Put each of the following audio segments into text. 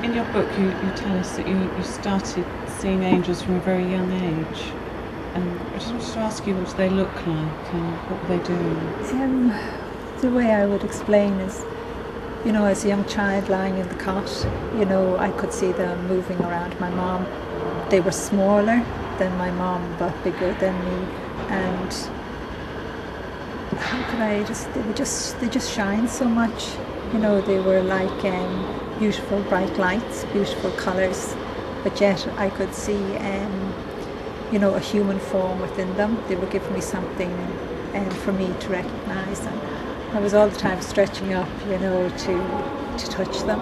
In your book, you tell us that you started seeing angels from a very young age. And I just wanted to ask you, what do they look like and what were they doing? The way I would explain is, as a young child lying in the cot, I could see them moving around my mom. They were smaller than my mom, but bigger than me. And how could I they just shine so much. They were like beautiful bright lights, beautiful colours, but yet I could see a human form within them. They were giving me something for me to recognise, and I was all the time stretching up, to touch them,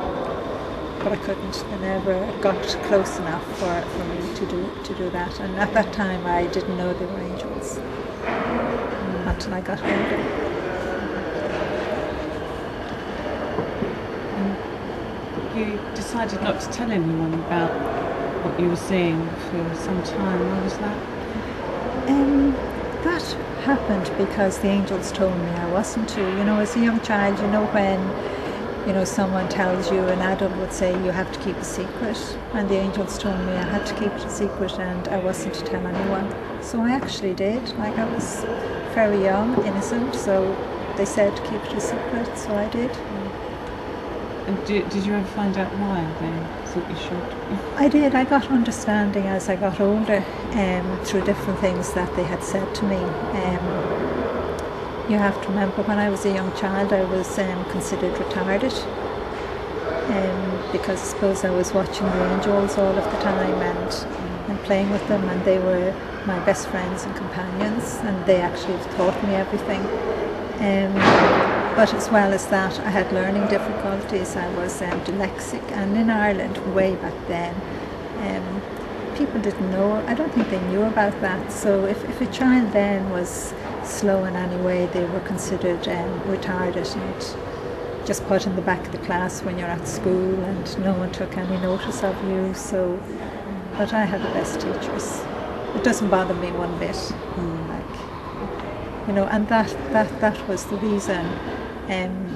but I couldn't. I never got close enough for me to do that. And at that time, I didn't know they were angels until I got older. You decided not to tell anyone about what you were seeing for some time. Why was that? That happened because the angels told me I wasn't to. As a young child, when someone tells you, an adult would say you have to keep a secret, and the angels told me I had to keep it a secret and I wasn't to tell anyone. So I actually did. Like, I was very young, innocent, so they said to keep it a secret, so I did. And did you ever find out why they thought you should? I did. I got understanding as I got older through different things that they had said to me. You have to remember, when I was a young child, I was considered retarded because I suppose I was watching the angels all of the time and playing with them, and they were my best friends and companions, and they actually have taught me everything. But as well as that, I had learning difficulties. I was dyslexic, and in Ireland way back then, people didn't know. I don't think they knew about that. So if a child then was slow in any way, they were considered retarded and just put in the back of the class when you're at school, and no one took any notice of you. So, but I had the best teachers. It doesn't bother me one bit. And that was the reason.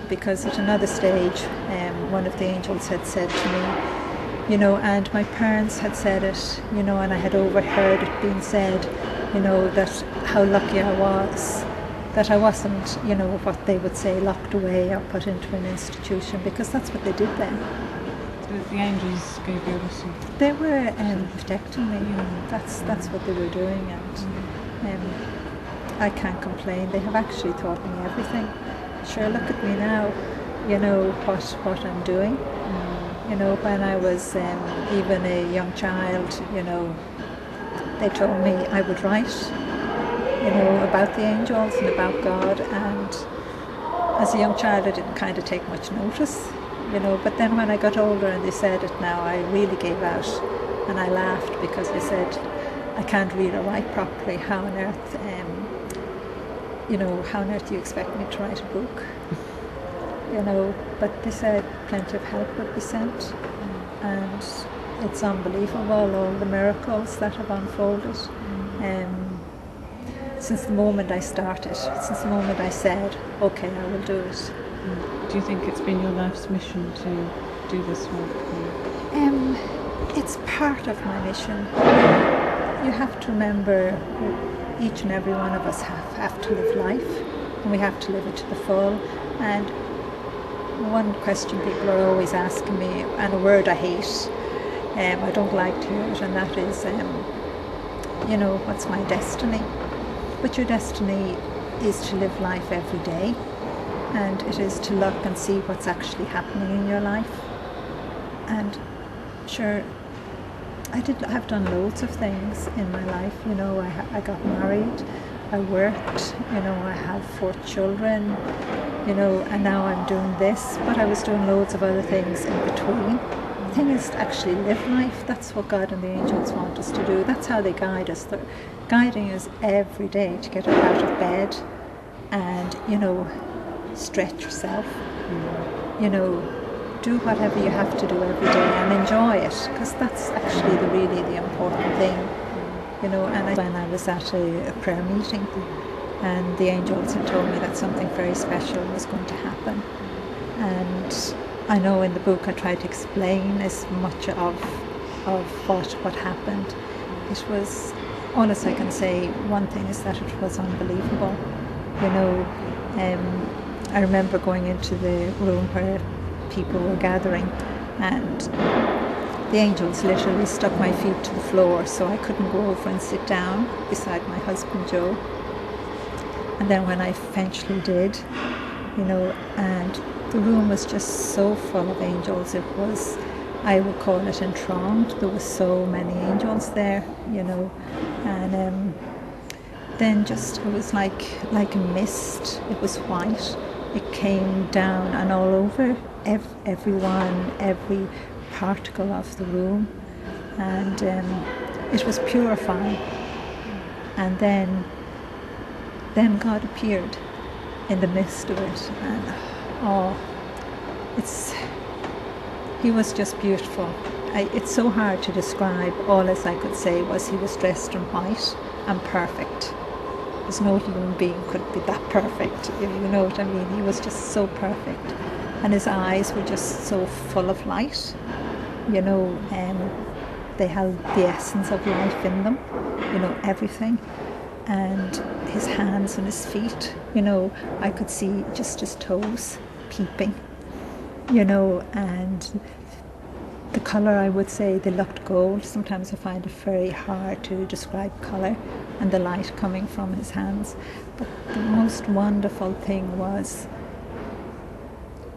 Because at another stage, one of the angels had said to me, and my parents had said it, and I had overheard it being said, that how lucky I was, that I wasn't, what they would say, locked away or put into an institution, because that's what they did then. The angels gave you a lesson? They were protecting me. That's what they were doing, and I can't complain. They have actually taught me everything. Sure, look at me now, what I'm doing. When I was even a young child, they told me I would write, about the angels and about God, and as a young child I didn't kind of take much notice, but then when I got older and they said it now, I really gave out, and I laughed because I said, I can't read or write properly, how on earth do you expect me to write a book? But they said plenty of help would be sent, and it's unbelievable, all the miracles that have unfolded since the moment I started, since the moment I said, okay, I will do it. Do you think it's been your life's mission to do this work? It's part of my mission. You have to remember, each and every one of us have to live life, and we have to live it to the full. And one question people are always asking me, and a word I hate, I don't like to hear it, and that is, what's my destiny? But your destiny is to live life every day, and it is to look and see what's actually happening in your life. And sure, I've done loads of things in my life. I got married, I worked, I have 4 children, and now I'm doing this, but I was doing loads of other things in between. The thing is to actually live life. That's what God and the angels want us to do. That's how they guide us. They're guiding us every day to get up out of bed and, stretch yourself, do whatever you have to do every day and enjoy it, because that's actually really the important thing. When I was at a prayer meeting, and the angels had told me that something very special was going to happen, and I know in the book I try to explain as much of what happened. It was, all as I can say, one thing is that it was unbelievable. You know, I remember going into the room where people were gathering, and the angels literally stuck my feet to the floor, so I couldn't go over and sit down beside my husband Joe. And then when I eventually did, you know, and the room was just so full of angels. It was, I would call it enthroned. There were so many angels there, you know, and then just, it was like a mist. It was white. It came down and all over everyone, every particle of the room, and it was purifying. And then God appeared in the midst of it, and he was just beautiful. It's so hard to describe. All as I could say was he was dressed in white and perfect. There's no human being could be that perfect, if you know what I mean. He was just so perfect, and his eyes were just so full of light, you know, they held the essence of life in them, you know, everything. And his hands and his feet, you know, I could see just his toes peeping, you know, and the colour, I would say they looked gold. Sometimes I find it very hard to describe colour and the light coming from his hands. But the most wonderful thing was,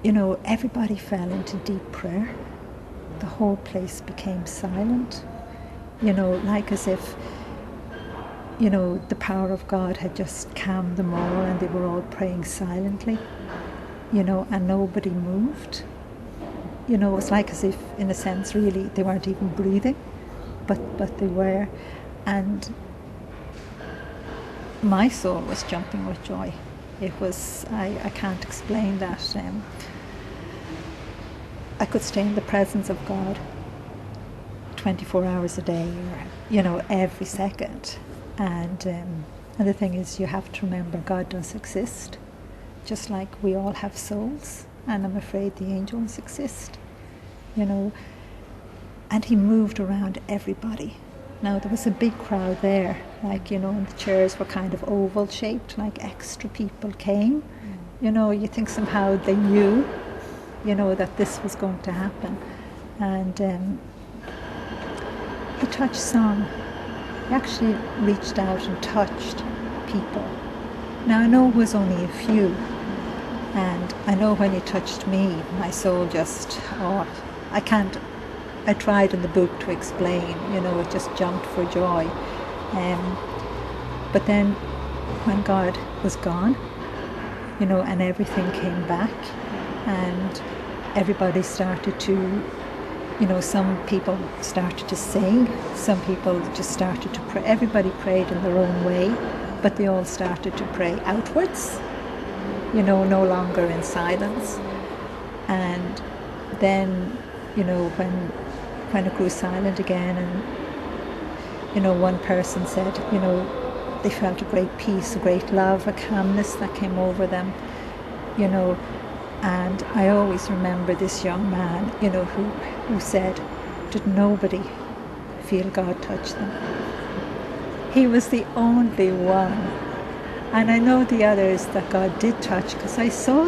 you know, everybody fell into deep prayer. The whole place became silent, you know, like as if, you know, the power of God had just calmed them all, and they were all praying silently, you know, and nobody moved. You know, it's like as if, in a sense, really, they weren't even breathing, but they were. And my soul was jumping with joy. It was, I can't explain that. I could stay in the presence of God 24 hours a day, or, you know, every second. And the thing is, you have to remember God does exist, just like we all have souls, and I'm afraid the angels exist, you know. And he moved around everybody. Now, there was a big crowd there, like, you know, and the chairs were kind of oval shaped, like extra people came. You know, you think somehow they knew, you know, that this was going to happen. And he touched some. He actually reached out and touched people. Now, I know it was only a few, and I know when he touched me, my soul just, I tried in the book to explain, you know, it just jumped for joy. But then when God was gone, you know, and everything came back, and everybody started to, you know, some people started to sing, some people just started to pray. Everybody prayed in their own way, but they all started to pray outwards, you know, no longer in silence. And then, you know, when it grew silent again, and, you know, one person said, you know, they felt a great peace, a great love, a calmness that came over them, you know. And I always remember this young man, you know, who said, did nobody feel God touch them? He was the only one. And I know the others that God did touch, because I saw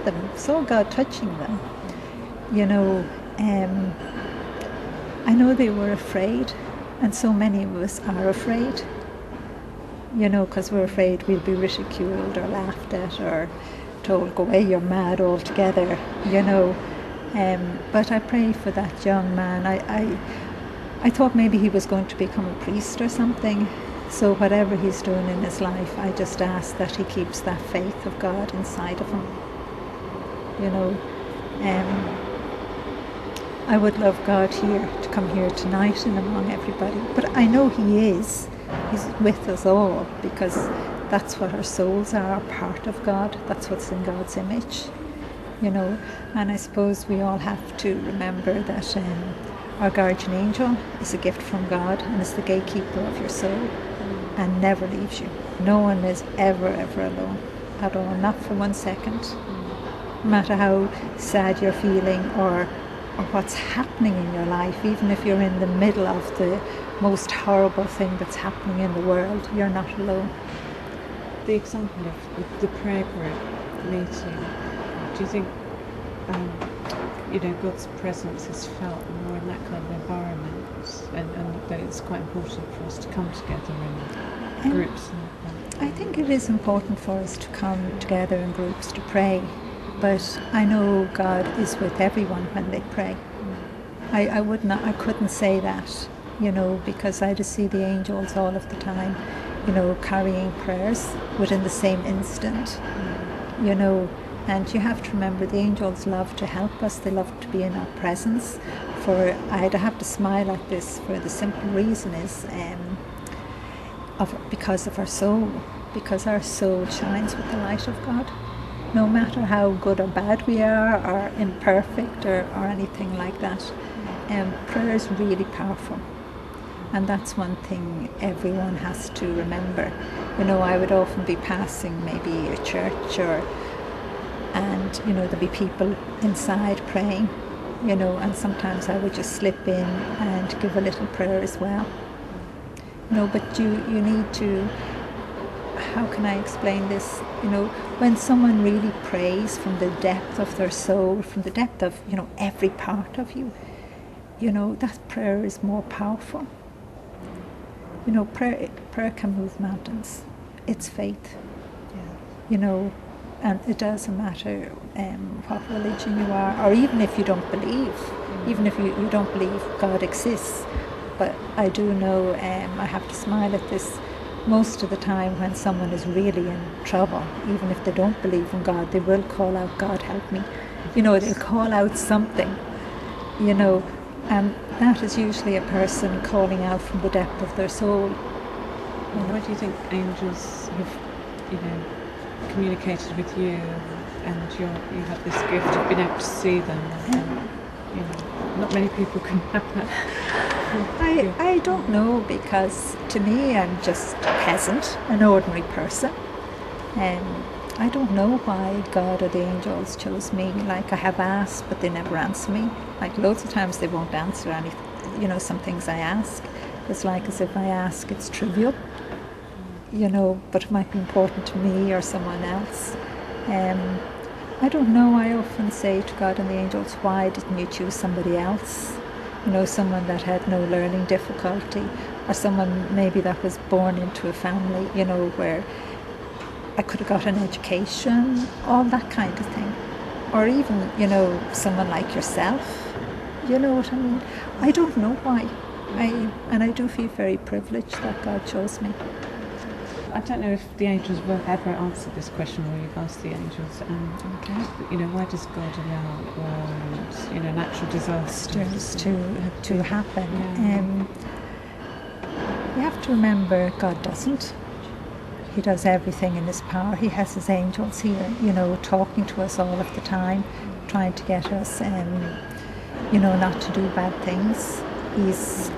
God touching them. You know, I know they were afraid, and so many of us are afraid, you know, because we're afraid we'll be ridiculed or laughed at or told, go away, you're mad altogether, you know. But I pray for that young man. I thought maybe he was going to become a priest or something. So whatever he's doing in his life, I just ask that he keeps that faith of God inside of him, you know. I would love God here to come here tonight and among everybody. But I know he is. He's with us all, because that's what our souls are, part of God. That's what's in God's image, you know. And I suppose we all have to remember that our guardian angel is a gift from God, and is the gatekeeper of your soul, and never leaves you. No one is ever alone at all, not for 1 second. no matter how sad you're feeling or what's happening in your life, even if you're in the middle of the most horrible thing that's happening in the world, you're not alone. The example of the prayer group meeting, do you think God's presence is felt more in that kind of environment, and that it's quite important for us to come together in groups like that? I think it is important for us to come together in groups to pray, but I know God is with everyone when they pray. I couldn't say that, because I just see the angels all of the time, carrying prayers within the same instant, and you have to remember the angels love to help us, they love to be in our presence. I'd have to smile at this for the simple reason is because of our soul, because our soul shines with the light of God. No matter how good or bad we are, or imperfect, or anything like that, prayer is really powerful. And that's one thing everyone has to remember. I would often be passing maybe a church, and there'd be people inside praying, and sometimes I would just slip in and give a little prayer as well. But you need to, how can I explain this? When someone really prays from the depth of their soul, from the depth of, every part of you, that prayer is more powerful. Prayer can move mountains. It's faith. Yeah. And it doesn't matter what religion you are, or even if you don't believe, even if you don't believe God exists. But I do know, I have to smile at this, most of the time when someone is really in trouble, even if they don't believe in God, they will call out, God help me. They'll call out something, and that is usually a person calling out from the depth of their soul. Why do you think angels have, communicated with you, and you have this gift of being able to see them? And, not many people can have that. I don't know, because to me I'm just a peasant, an ordinary person. I don't know why God or the angels chose me. Like, I have asked, but they never answer me. Like, loads of times they won't answer anything. Some things I ask, it's like as if I ask, it's trivial, but it might be important to me or someone else. I don't know. I often say to God and the angels, why didn't you choose somebody else? Someone that had no learning difficulty, or someone maybe that was born into a family, where I could have got an education, all that kind of thing. Or even, someone like yourself, you know what I mean? I don't know why. I do feel very privileged that God chose me. I don't know if the angels will ever answer this question, or you've asked the angels. Why does God allow natural disasters to happen? Yeah. You have to remember, God doesn't. He does everything in his power. He has his angels here, talking to us all of the time, trying to get us, not to do bad things. He's,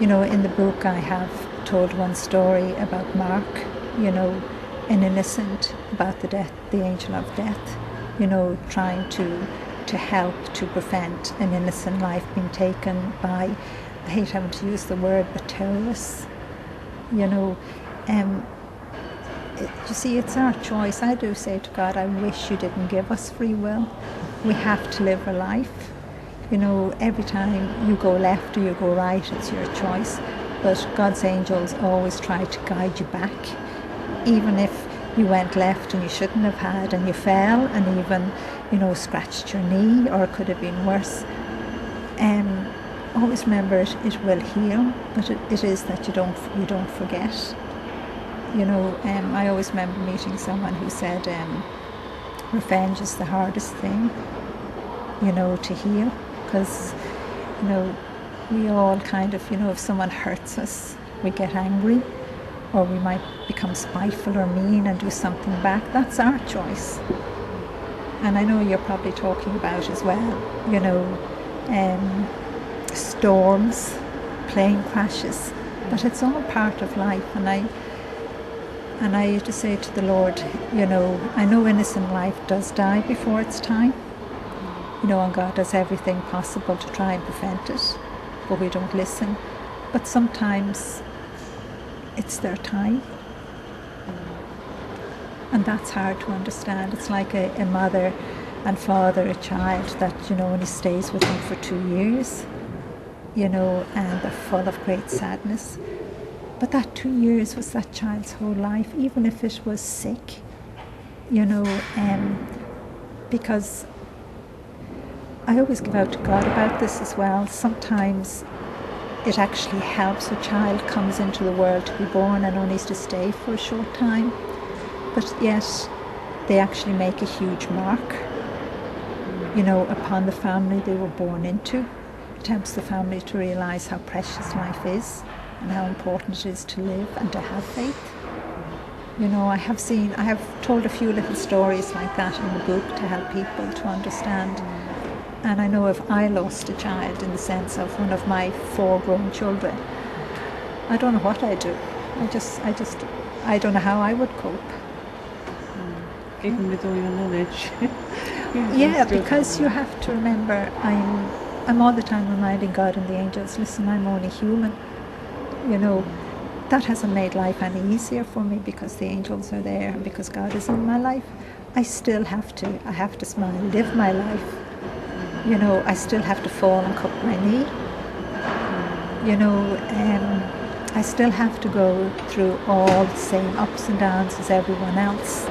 in the book I have told one story about Mark, an innocent, about the angel of death, trying to help to prevent an innocent life being taken by, I hate having to use the word, but terrorists, you see, it's our choice. I do say to God, I wish you didn't give us free will. We have to live a life. Every time you go left or you go right, it's your choice. But God's angels always try to guide you back. Even if you went left and you shouldn't have had, and you fell and even, scratched your knee, or it could have been worse. Always remember it will heal, but it is that you don't forget. I always remember meeting someone who said revenge is the hardest thing, to heal, because, we all kind of, if someone hurts us, we get angry, or we might become spiteful or mean and do something back. That's our choice. And I know you're probably talking about as well, storms, plane crashes, but it's all part of life. And And I used to say to the Lord, I know innocent life does die before its time, and God does everything possible to try and prevent it, but we don't listen. But sometimes it's their time. And that's hard to understand. It's like a mother and father, a child that, only stays with them for 2 years, and they're full of great sadness. But that 2 years was that child's whole life, even if it was sick, because I always give out to God about this as well. Sometimes it actually helps a child comes into the world to be born and only to stay for a short time, but yet they actually make a huge mark, upon the family they were born into. It helps the family to realise how precious life is and how important it is to live and to have faith. I have told a few little stories like that in the book to help people to understand. And I know if I lost a child in the sense of one of my 4 grown children, I don't know what I'd do. I don't know how I would cope. Even with all your knowledge. Yeah, because you have to remember, I'm all the time reminding God and the angels, listen, I'm only human. That hasn't made life any easier for me because the angels are there and because God is in my life. I have to smile, live my life. I still have to fall and cut my knee. I still have to go through all the same ups and downs as everyone else.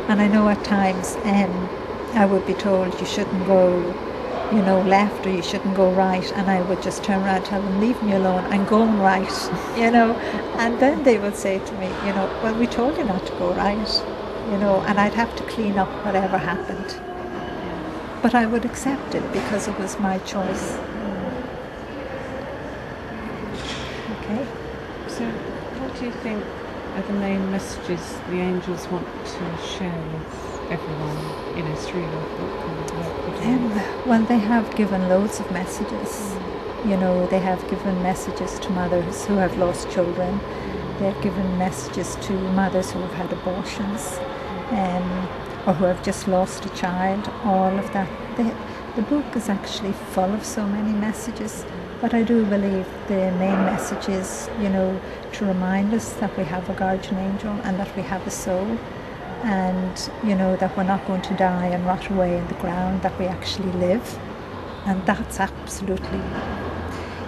And I know at times I would be told you shouldn't go left or you shouldn't go right, and I would just turn around and tell them, leave me alone, I'm going right, and then they would say to me, well, we told you not to go right, and I'd have to clean up whatever happened. But I would accept it because it was my choice. Okay. So what do you think are the main messages the angels want to share with everyone, through your book and the work you do? Well, they have given loads of messages. They have given messages to mothers who have lost children. They've given messages to mothers who have had abortions, or who have just lost a child. All of that. The book is actually full of so many messages. But I do believe the main message is, to remind us that we have a guardian angel and that we have a soul, and that we're not going to die and rot away in the ground, that we actually live. And that's absolutely,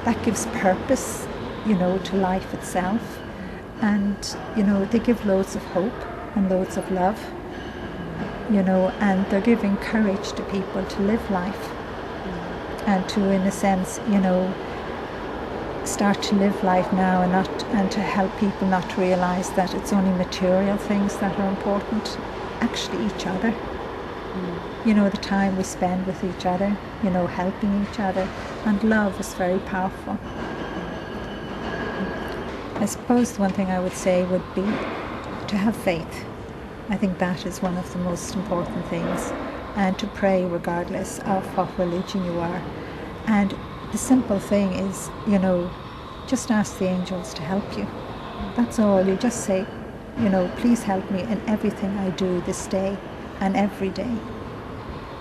that gives purpose, to life itself. And they give loads of hope and loads of love, and they're giving courage to people to live life and to, in a sense, start to live life now, and to help people not to realise that it's only material things that are important, actually each other. The time we spend with each other, helping each other, and love is very powerful. I suppose the one thing I would say would be to have faith. I think that is one of the most important things, and to pray regardless of what religion you are. And the simple thing is, just ask the angels to help you. That's all. You just say, please help me in everything I do this day and every day.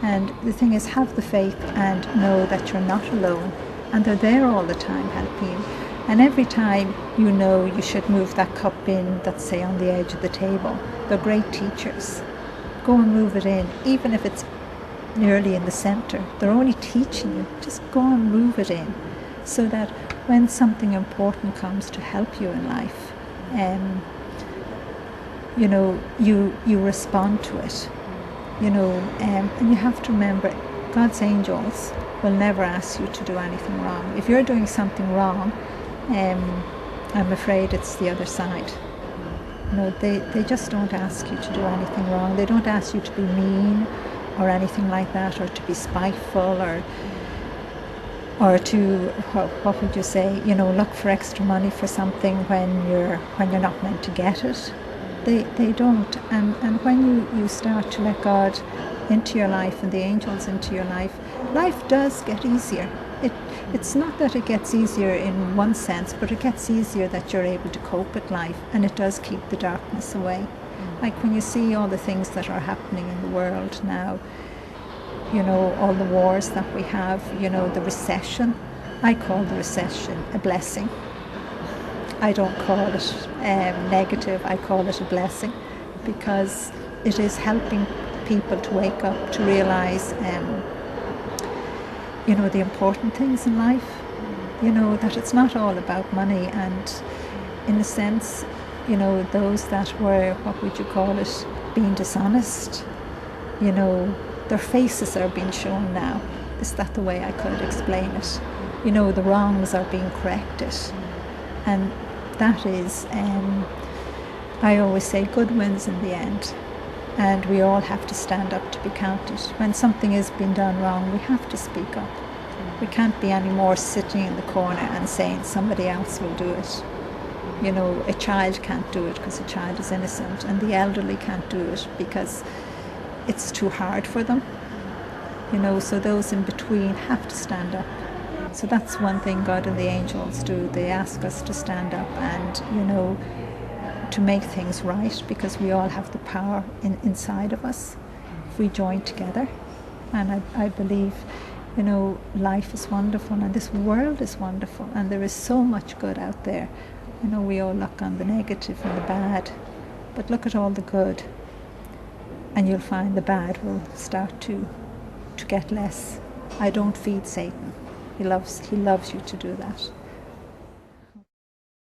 And the thing is, have the faith and know that you're not alone, and they're there all the time helping you. And every time you should move that cup in that's, say, on the edge of the table, they're great teachers. Go and move it in, even if it's nearly in the centre. They're only teaching you. Just go and move it in, so that when something important comes to help you in life, you respond to it. And you have to remember, God's angels will never ask you to do anything wrong. If you're doing something wrong, I'm afraid it's the other side. They just don't ask you to do anything wrong. They don't ask you to be mean or anything like that, or to be spiteful, or to, what would you say, look for extra money for something when you're not meant to get it. They don't. And when you start to let God into your life and the angels into your life, life does get easier. it it's not that it gets easier in one sense, but it gets easier that you're able to cope with life, and it does keep the darkness away. Like when you see all the things that are happening in the world now, you know, all the wars that we have, you know, the recession. I call the recession a blessing. I don't call it negative, I call it a blessing, because it is helping people to wake up, to realise, you know, the important things in life, you know, that it's not all about money. And in a sense, you know, those that were, what would you call it, being dishonest, you know, their faces are being shown now. Is that the way I could explain it? You know, the wrongs are being corrected. And that is, I always say, good wins in the end. And we all have to stand up to be counted. When something has been done wrong, we have to speak up. We can't be any more sitting in the corner and saying somebody else will do it. You know, a child can't do it because a child is innocent, and the elderly can't do it because it's too hard for them. You know, so those in between have to stand up. So that's one thing God and the angels do. They ask us to stand up and, you know, to make things right, because we all have the power inside of us if we join together. And I believe, you know, life is wonderful and this world is wonderful, and there is so much good out there. You know, we all look on the negative and the bad, but look at all the good, and you'll find the bad will start to get less. I don't feed Satan. He loves you to do that.